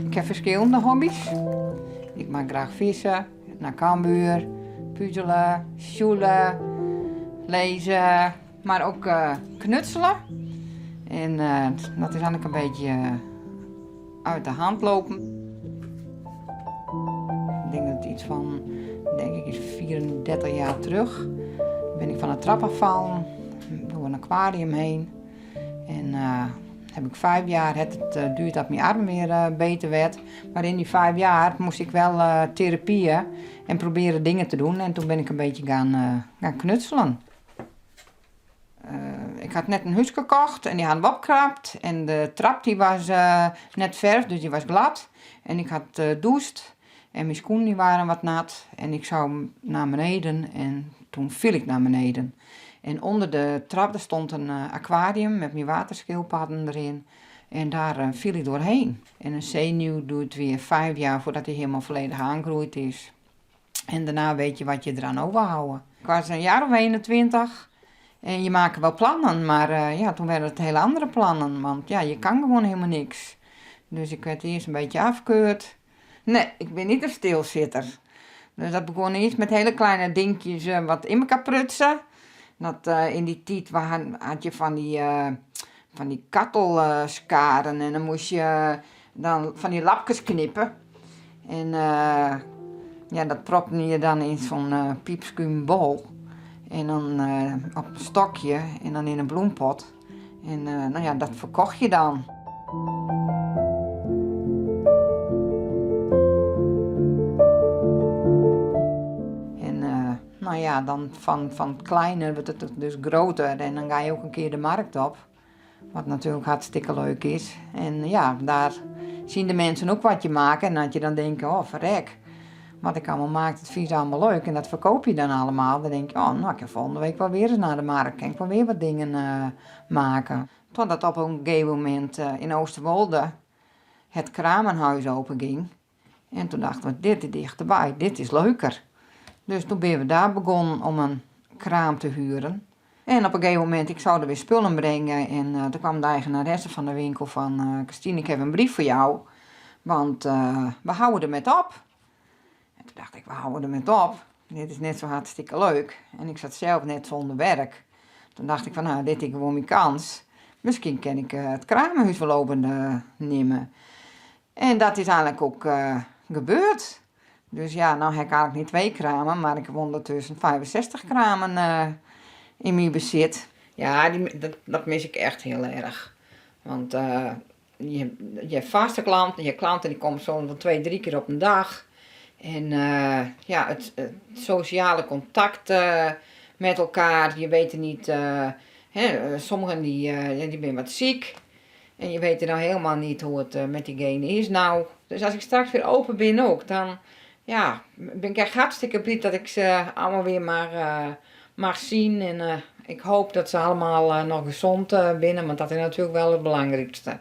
Ik heb verschillende hobby's. Ik mag graag vissen, naar Cambuur, puzzelen, sjoelen, lezen, maar ook knutselen. En dat is eigenlijk een beetje uit de hand lopen. Ik denk dat het iets van, is 34 jaar terug. Ben ik van de trap afgevallen, door een aquarium heen. En heb ik 5 jaar, het duurt dat mijn arm weer beter werd. Maar in die 5 jaar moest ik wel therapieën en proberen dingen te doen. En toen ben ik een beetje gaan knutselen. Ik had net een huis gekocht en die hadden we opgekrapt. En de trap die was net verf, dus die was glad. En ik had doucht en mijn schoenen die waren wat nat. En ik zou naar beneden en toen viel ik naar beneden. En onder de trap stond een aquarium met mijn waterschildpadden erin. En daar viel ik doorheen. En een zenuw duurt weer 5 jaar voordat hij helemaal volledig aangegroeid is. En daarna weet je wat je eraan overhouden. Ik was een jaar of 21 en je maakt wel plannen, maar toen werden het hele andere plannen. Want ja, je kan gewoon helemaal niks. Dus ik werd eerst een beetje afgekeurd. Nee, ik ben niet een stilzitter. Dus dat begon eerst met hele kleine dingetjes wat in elkaar prutsen. Dat, in die tijd had je van die kattelskaren en dan moest je dan van die lapjes knippen. En dat propte je dan in zo'n piepskuumbol. En dan op een stokje en dan in een bloempot. En dat verkocht je dan. Dan van het kleine wordt het dus groter en dan ga je ook een keer de markt op. Wat natuurlijk hartstikke leuk is. En ja, daar zien de mensen ook wat je maakt en dat je dan denkt, oh verrek. Wat ik allemaal maak, dat vind je allemaal leuk en dat verkoop je dan allemaal. Dan denk je, ik ga volgende week wel weer eens naar de markt. Kan ik wel weer wat dingen maken. Totdat op een gegeven moment in Oosterwolde het kramenhuis openging. En toen dachten we, dit is dichterbij, dit is leuker. Dus toen ben we daar begonnen om een kraam te huren. En op een gegeven moment, ik zou er weer spullen brengen. En toen kwam de eigenaresse van de winkel van... Christine, ik heb een brief voor jou. Want we houden er met op. En toen dacht ik, we houden er met op. Dit is net zo hartstikke leuk. En ik zat zelf net zonder werk. Toen dacht ik van, dit is gewoon mijn kans. Misschien kan ik het kramenhuis wel nemen. En dat is eigenlijk ook gebeurd. Dus ja, nou heb ik eigenlijk niet 2 kramen, maar ik heb ondertussen 65 kramen in mijn bezit. Ja, dat mis ik echt heel erg. Want je hebt vaste klanten, je klanten die komen zo 2, 3 keer op een dag. En het sociale contact met elkaar, je weet niet, sommigen die ben wat ziek. En je weet nou helemaal niet hoe het met diegene is nou. Dus als ik straks weer open ben ook, dan... Ja, ben ik echt hartstikke blij dat ik ze allemaal weer maar mag zien. En ik hoop dat ze allemaal nog gezond binnen, want dat is natuurlijk wel het belangrijkste.